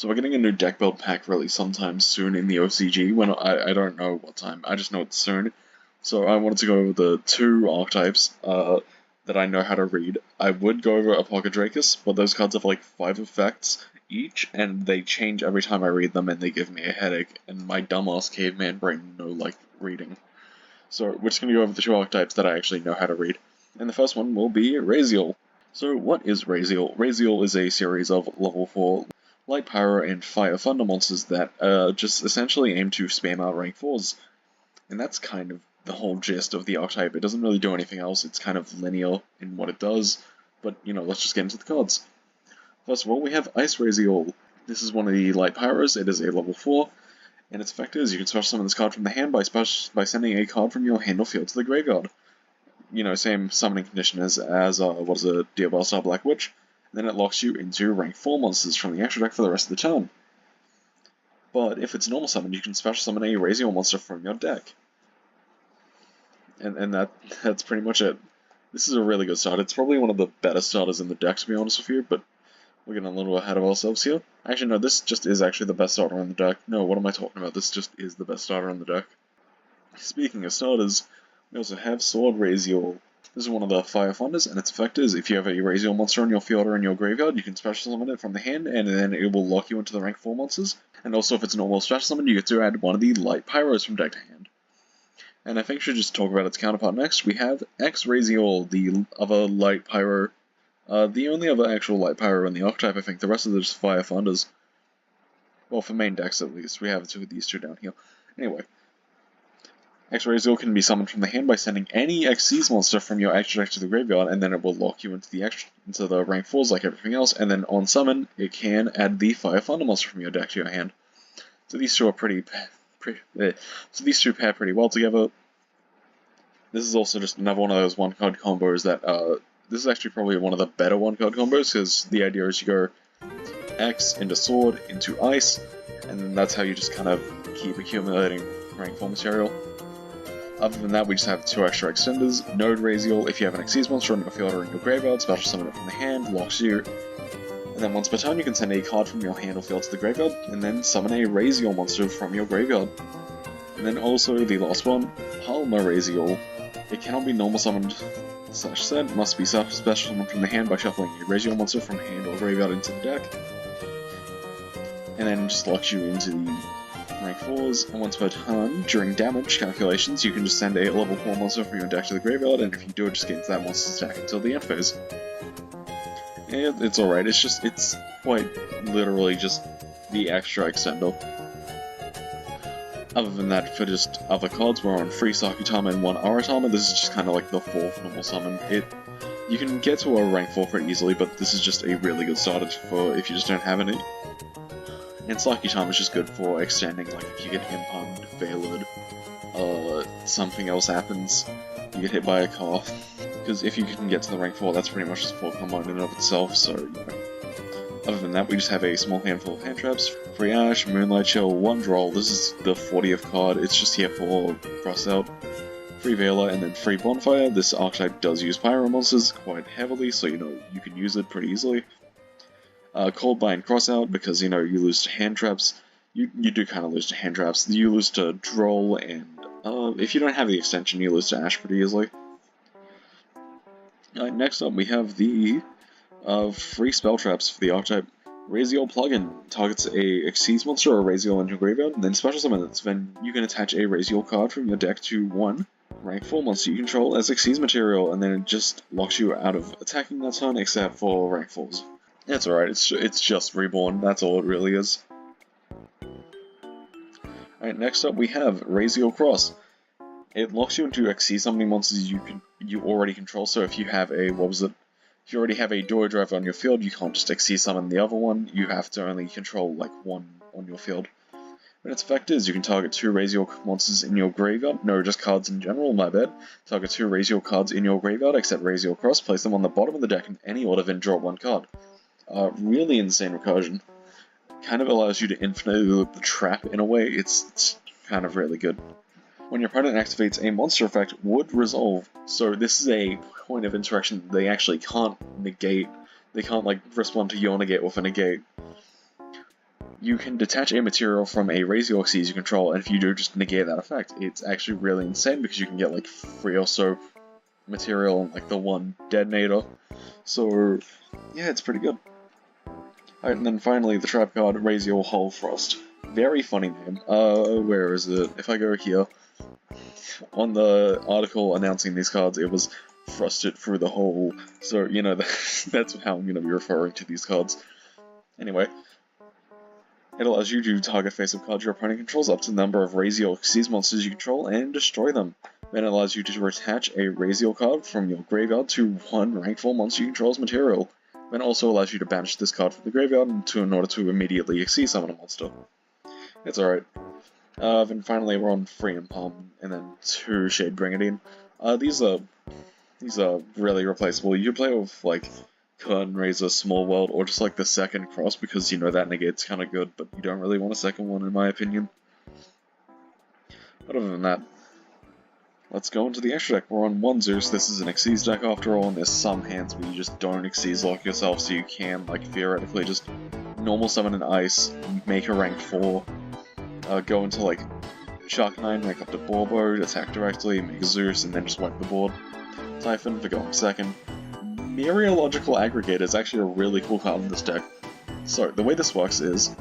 So we're getting a new deck build pack really sometime soon in the OCG, when I don't know what time, I just know it's soon. So I wanted to go over the two archetypes that I know how to read. I would go over Apocadracus, but those cards have like 5 effects each, and they change every time I read them, and they give me a headache, and my dumbass caveman brain no like reading. So we're just going to go over the two archetypes that I actually know how to read. And the first one will be Raizeol. So what is Raizeol? Raizeol is a series of level 4 Light Pyro and Fire Thunder monsters that just essentially aim to spam out rank 4s. And that's kind of the whole gist of the archetype. It doesn't really do anything else, it's kind of linear in what it does, but you know, let's just get into the cards. First of all, we have Ice Raizeol. This is one of the Light Pyros, it is a level 4, and its effect is you can special summon this card from the hand by sending a card from your hand or field to the graveyard. You know, same summoning condition as what is it, Diabellstar Black Witch. Then it locks you into rank 4 monsters from the extra deck for the rest of the turn. But if it's normal summon, you can special summon a Raizeol monster from your deck. And that's pretty much it. This is a really good start. It's probably one of the better starters in the deck, to be honest with you, but we're getting a little ahead of ourselves here. Actually, no, this just is actually the best starter on the deck. No, what am I talking about? This just is the best starter on the deck. Speaking of starters, we also have Sword Raizeol. This is one of the Fire Thunders, and its effect is if you have a Raizeol monster on your field or in your graveyard, you can special summon it from the hand, and then it will lock you into the rank 4 monsters. And also, if it's a normal special summon, you get to add one of the Light Pyros from deck to hand. And I think we should just talk about its counterpart next. We have X Raizeol, the other Light Pyro. The only other actual Light Pyro in the archetype, I think. The rest of them are just Fire Thunders. Well, for main decks at least. We have these two down here. Anyway. X Raizeol can be summoned from the hand by sending any Xyz monster from your extra deck to the graveyard, and then it will lock you into the rank 4s like everything else, and then on summon, it can add the Fire Thunder monster from your deck to your hand. So these two are so these two pair pretty well together. This is also just another one of those one-card combos that, this is actually probably one of the better one-card combos, because the idea is you go X into Sword, into Ice, and then that's how you just kind of keep accumulating rank 4 material. Other than that, we just have 2 extra extenders. Node Raizeol, if you have an Xyz monster on your field or in your graveyard, special summon it from the hand, locks you. And then once per turn, you can send a card from your hand or field to the graveyard, and then summon a Raizeol monster from your graveyard. And then also the last one, Palma Raizeol. It cannot be normal summoned / sent, must be special summoned from the hand by shuffling a Raizeol monster from hand or graveyard into the deck. And then just locks you into the rank 4s, and once per turn, during damage calculations, you can just send a level 4 monster from your deck to the graveyard, and if you do it, just get into that monster's deck until the end phase. And it's alright, it's quite literally just the extra extender. Other than that, for just other cards, we're on 3 Sakutama and 1 Aratama. This is just kind of like the 4th normal summon. You can get to a rank 4 pretty easily, but this is just a really good starter for if you just don't have any. And Sakutama is just good for extending, like if you get Impugned, Veiled, something else happens, you get hit by a car. Because if you can get to the rank 4, that's pretty much just 4 combo in and of itself, so, you know. Other than that, we just have a small handful of hand traps. Free Ash, Moonlight Chill, 1 Droll, this is the 40th card, it's just here for Cross Out. Free Veiler, and then free Bonfire. This archetype does use Pyro monsters quite heavily, so you know, you can use it pretty easily. Coldbind Crossout, because, you know, you lose to hand traps. You do kind of lose to hand traps. You lose to Droll, and if you don't have the extension, you lose to Ash pretty easily. Next up, we have the free spell traps for the archetype. Raizeol plugin targets a Xyz monster or Raizeol in your graveyard, and then special summon it. Then you can attach a Raizeol card from your deck to 1 rank 4 monster you control as Xyz material, and then it just locks you out of attacking that turn, except for rank 4s. It's alright, it's just Reborn, that's all it really is. Alright, next up we have Raizeol Cross. It locks you into Xyz summoning monsters you already control, so if you have a, if you already have a Door Driver on your field, you can't just Xyz summon the other one, you have to only control like 1 on your field. But its effect is you can target 2 Raizeol monsters in your graveyard, no, just cards in general, my bad. Target 2 Raizeol cards in your graveyard, except Raizeol Cross, place them on the bottom of the deck in any order, then draw 1 card. Really insane recursion. Kind of allows you to infinitely loop the trap in a way, it's kind of really good. When your opponent activates a monster effect, would resolve. So this is a point of interaction they actually can't negate. They can't like respond to your negate with a negate. you can detach a material from a Raizeol Xyz you control, and if you do, just negate that effect. It's actually really insane because you can get like 3 or so material and like the 1 detonator. So yeah, it's pretty good. Alright, and then finally the trap card, Raizeol Hull Frost. Very funny name. Where is it? If I go here, on the article announcing these cards, it was frosted through the hole. So, you know, that's how I'm going to be referring to these cards. Anyway, it allows you to target face-up cards your opponent controls up to the number of Ryzeal Xyz monsters you control and destroy them. Then it allows you to attach a Ryzeal card from your graveyard to 1 rank 4 monster you control as material. Then it also allows you to banish this card from the graveyard in order to immediately Xyz summon a monster. It's alright. Then finally we're on Free and Palm, and then 2 Shade Bring-It-In. These are really replaceable. You can play with like Curtain Raiser, Small World, or just like the second cross, because you know that negate's kind of good, but you don't really want a second one in my opinion. But other than that, let's go into the extra deck. We're on 1 Zeus. This is an Xyz deck after all, and there's some hands where you just don't Xyz lock yourself, so you can like theoretically just normal summon an Ice, make a rank 4, go into like Shark 9, rank up to Borbo, attack directly, make a Zeus, and then just wipe the board. Typhon for going second. Meteorological Aggregator is actually a really cool card in this deck. So, the way this works is,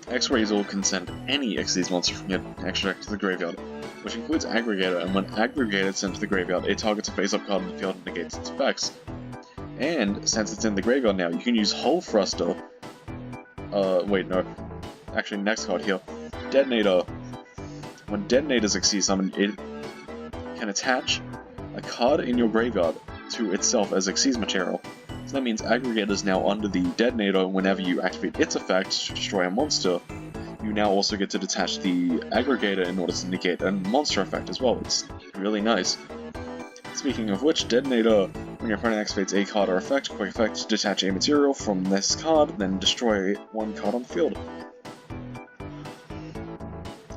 Raizeal can send any Xyz monster from your extra deck to the graveyard, which includes Aggregator, and when Aggregator is sent to the graveyard, it targets a face-up card in the field and negates its effects. And, since it's in the graveyard now, you can use Hull Thruster. Wait, no. Actually, next card here. Detonator. When Detonator's Xyz summoned, it can attach a card in your graveyard to itself as Xyz material. So that means Aggregator is now under the Detonator whenever you activate its effect to destroy a monster. You now also get to detach the Aggregator in order to negate a monster effect as well. It's really nice. Speaking of which, Detonator, when your opponent activates a card or effect, quick effect, detach a material from this card, then destroy 1 card on the field.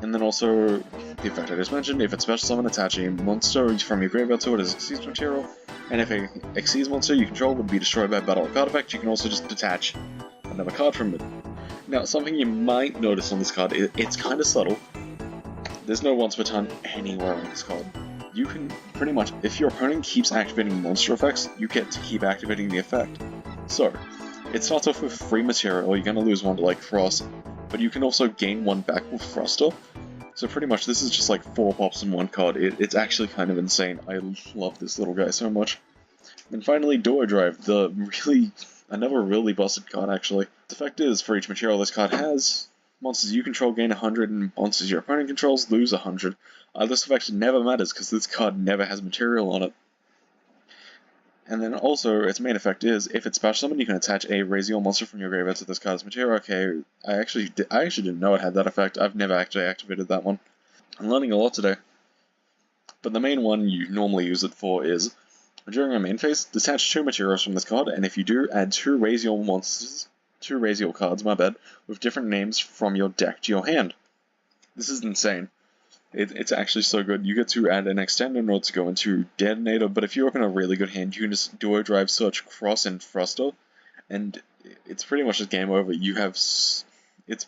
And then also, the effect I just mentioned, if it's special summon, attach a monster from your graveyard to it as Xyz material, and if a Xyz monster you control would be destroyed by a battle or card effect, you can also just detach another card from it. Now, something you might notice on this card, it's kind of subtle. There's no once per turn anywhere on this card. You can pretty much, if your opponent keeps activating monster effects, you get to keep activating the effect. So, it starts off with free material, you're going to lose 1 to like Frost, but you can also gain 1 back with Thruster. So pretty much this is just like 4 pops in 1 card. It's actually kind of insane. I love this little guy so much. And finally, Duo Drive, another really busted card actually. The effect is, for each material this card has, monsters you control gain 100 and monsters your opponent controls lose 100. This effect never matters because this card never has material on it. And then also, its main effect is, if it's special summon, you can attach a Raizeol monster from your graveyard to this card's material. Okay, I actually didn't know it had that effect. I've never actually activated that one. I'm learning a lot today. But the main one you normally use it for is, during your main phase, detach 2 materials from this card, and if you do, add 2 Raizeol monsters, 2 Raizeol cards, my bad, with different names from your deck to your hand. This is insane. It's actually so good. You get to add an extender in order to go into Detonator, but if you open a really good hand, you can just Duo Drive, Search, Cross, and Thruster, and it's pretty much just game over. It's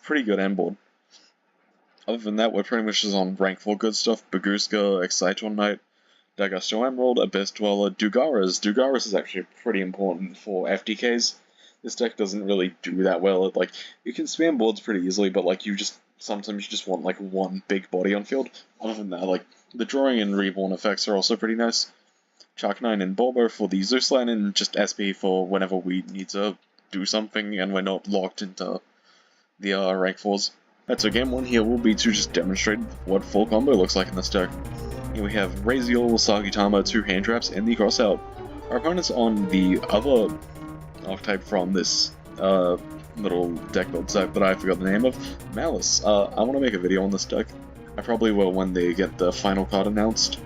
pretty good end board. Other than that, we're pretty much just on rank 4 good stuff. Baguska, Excitron Knight, Dagusto Emerald, Abyss Dweller, Dugaras. Dugaras is actually pretty important for FDKs. This deck doesn't really do that well. You can spam boards pretty easily, but sometimes you just want like 1 big body on field. Other than that, the drawing and reborn effects are also pretty nice. Shark 9 and Bulbo for the Zeus line, and just SP for whenever we need to do something and we're not locked into the rank 4s. Alright, so game 1 here will be to just demonstrate what full combo looks like in this deck. Here we have Raizeol, Sagitama, 2 hand traps, and the cross out. Our opponent's on the other archetype from this little deck build set that I forgot the name of, Malice. I want to make a video on this deck. I probably will when they get the final card announced.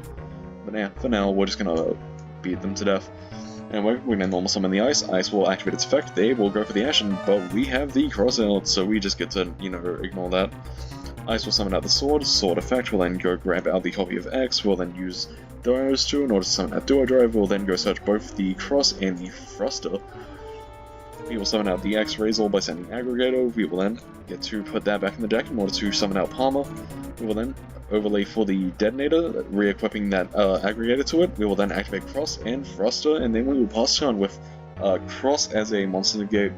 But yeah, for now, we're just gonna beat them to death. Anyway, we're gonna normal summon the Ice. Ice will activate its effect. They will go for the Ashen, but we have the cross out, so we just get to, ignore that. Ice will summon out the Sword. Sword effect will then go grab out the copy of X. We'll then use those 2 in order to summon that Duo Drive. We'll then go search both the Cross and the Thruster. We will summon out the Raizeol by sending Aggregator. We will then get to put that back in the deck in order to summon out Palmer. We will then overlay for the Detonator, re-equipping that Aggregator to it. We will then activate Cross and Thruster, and then we will pass turn with Cross as a monster negate,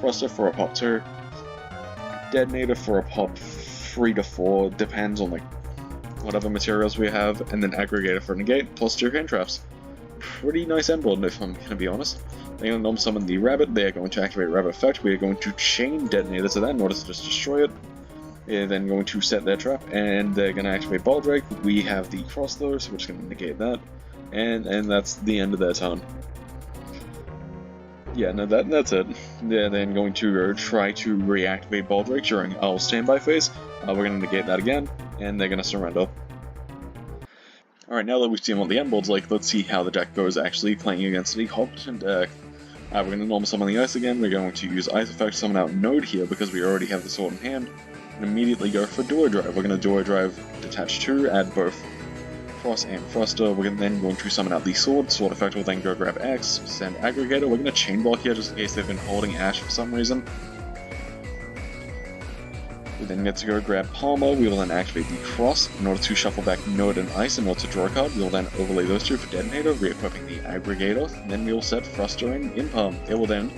Thruster for a pop 2, Detonator for a pop 3 to 4, depends on like whatever materials we have, and then Aggregator for a negate, plus 2 hand traps. Pretty nice end board, if I'm going to be honest. They're going to norm summon the Rabbit, they are going to activate Rabbit effect, we are going to chain Detonator to that in order to just destroy it. They're then going to set their trap, and they're going to activate Baldrake. We have the Cross though, so we're just going to negate that, and that's the end of their turn. Yeah, no, that's it. They're then going to try to reactivate Baldrake during our standby phase. We're going to negate that again, and they're going to surrender. Alright, now that we've seen what the end board's like, let's see how the deck goes actually playing against the competent deck. We're going to normal summon the Ice again. We're going to use Ice Effect to summon out Node here because we already have the sword in hand. And immediately go for Duo Drive. We're going to Duo Drive, detach 2, add both Cross and Thruster. We're then going to summon out the Sword. Sword Effect will then go grab X, send Aggregator. We're going to Chain Block here just in case they've been holding Ash for some reason. We then get to go grab Palmer. We will then activate the Cross in order to shuffle back Node and Ice in order to draw a card. We will then overlay those 2 for Detonator, re-equipping the Aggregator. And then we will set Thruster and Impalm. It will then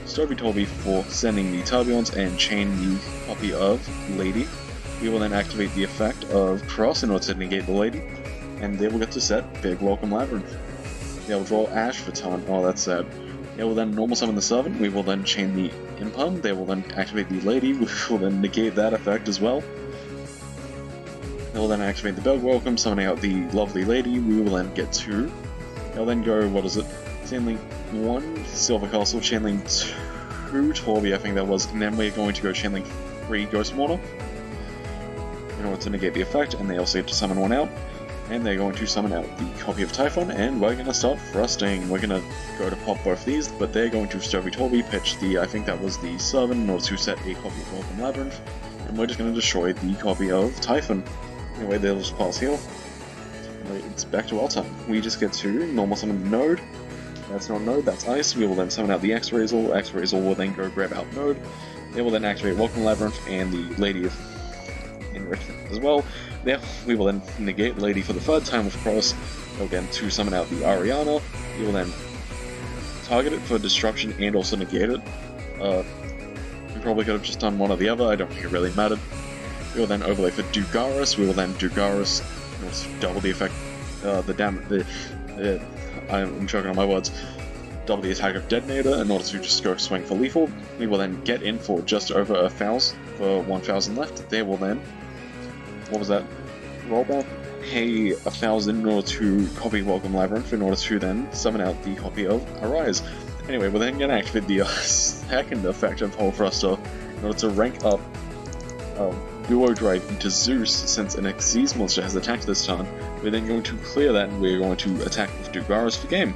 Stovey Toby for sending the Tourbillons and chain the copy of Lady. We will then activate the effect of Cross in order to negate the Lady. And they will get to set Big Welcome Labyrinth. They will draw Ash for turn. Oh, that's sad. They will then normal summon the Servant. We will then chain the Impalm. They will then activate the Lady. We will then negate that effect as well. They will then activate the Big Welcome, summoning out the lovely Lady. We will then get 2. They'll then go, what is it? Chainlink 1 Silver Castle, Chainlink 2 Torby, I think that was, and then we're going to go Chainlink 3 Ghost Mortar in order to negate the effect, and they also get to summon 1 out. And they're going to summon out the copy of Typhon, and we're going to start thrusting. We're going to go to pop both these, but they're going to Stovey Toby, pitch the, I think that was the Servant, in order to set a copy of Welcome Labyrinth, and we're just going to destroy the copy of Typhon. Anyway, they'll just pass heal. It's back to our turn. We just get to normal summon the Node. That's not Node, that's Ice. We will then summon out the Raizeol. Raizeol will then go grab out Node. They will then activate Welcome Labyrinth and the Lady of Enrichment as well. There, we will then negate Lady for the 3rd time with Cross. Again, to summon out the Ariana. We will then target it for destruction and also negate it. We probably could have just done one or the other, I don't think it really mattered. We will then overlay for Dugaris. We will then Dugaris double the effect, I'm choking on my words. Double the attack of Detonator in order to just go swing for lethal. We will then get in for just over 1,000 for 1,000 left. They will then, what was that? Rollback? Pay 1,000 in order to copy Welcome Labyrinth in order to then summon out the copy of Arise. Anyway, we're then going to activate the second effect of Whole Thruster in order to rank up Duo Drive into Zeus since an Xyz monster has attacked this turn. We're then going to clear that and we're going to attack with Dugaris for game.